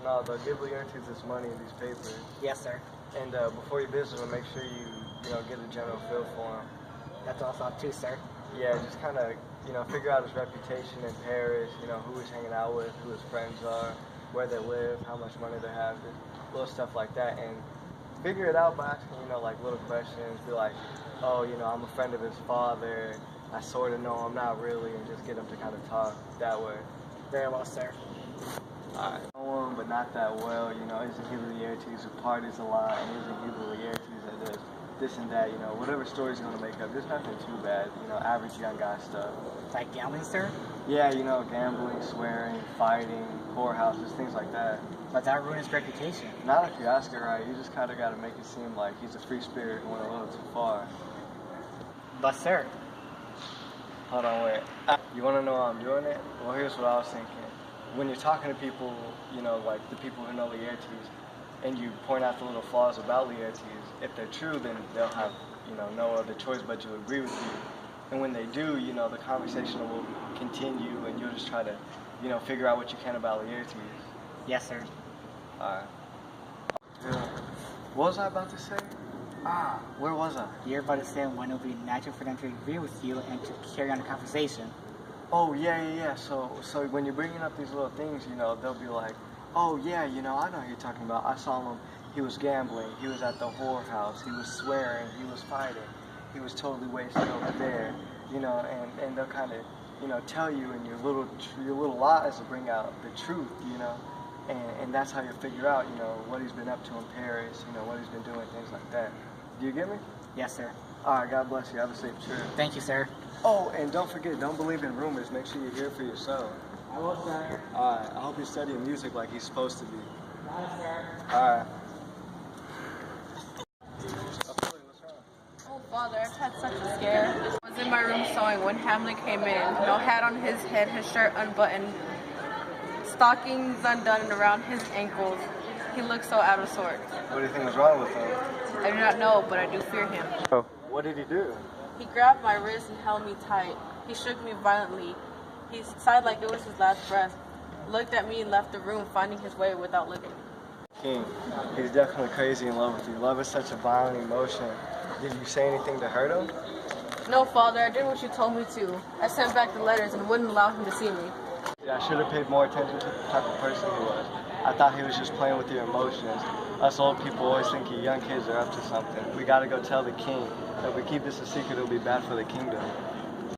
but no, they'll give Laertes this money and these papers. Yes, sir. And before you visit him, make sure you get a general feel for him. That's all thought too, sir. Yeah, just kind of, figure out his reputation in Paris, who he's hanging out with, who his friends are, where they live, how much money they have, just little stuff like that. And figure it out by asking, like little questions. Be like, oh, I'm a friend of his father. I sort of know him, not really, and just get him to kind of talk that way. Very well, sir. Alright. Know him, but not that well, isn't he the Laertes who parties a lot, and isn't he the Laertes that does this and that, whatever story he's going to make up, just nothing too bad, average young guy stuff. Like gambling, sir? Yeah, gambling, swearing, fighting, whorehouses, things like that. But that ruins his reputation. Not if you ask it right, you just kind of got to make it seem like he's a free spirit who went a little too far. But, sir. Hold on, wait. You want to know how I'm doing it? Well, here's what I was thinking. When you're talking to people, like the people who know Laertes, and you point out the little flaws about Laertes, if they're true, then they'll have, no other choice but to agree with you. And when they do, the conversation will continue, and you'll just try to, figure out what you can about Laertes. Yes, sir. Alright. Yeah. What was I about to say? Where was I? You're about to say when it will be natural for them to agree with you and to carry on the conversation. Oh, yeah. So when you're bringing up these little things, they'll be like, oh, yeah, I know who you're talking about. I saw him. He was gambling. He was at the whorehouse. He was swearing. He was fighting. He was totally wasted over there. And they'll kind of, tell you in your little lies to bring out the truth, and that's how you figure out, what he's been up to in Paris, what he's been doing, things like that. Do you get me? Yes, sir. All right, God bless you. Have a safe trip. Thank you, sir. Oh, and don't forget, don't believe in rumors. Make sure you hear for yourself. I will, sir. All right, I hope you're studying music like he's supposed to be. Bye, sir. All right. Oh, Father, I've had such a scare. I was in my room sewing when Hamlet came in. No hat on his head, his shirt unbuttoned, stockings undone and around his ankles. He looked so out of sorts. What do you think was wrong with him? I do not know, but I do fear him. Oh, what did he do? He grabbed my wrist and held me tight. He shook me violently. He sighed like it was his last breath, looked at me and left the room, finding his way without looking. King, he's definitely crazy in love with you. Love is such a violent emotion. Did you say anything to hurt him? No, Father, I did what you told me to. I sent back the letters and wouldn't allow him to see me. Yeah, I should have paid more attention to the type of person he was. I thought he was just playing with your emotions. Us old people always think you young kids are up to something. We gotta go tell the king. If we keep this a secret, it'll be bad for the kingdom.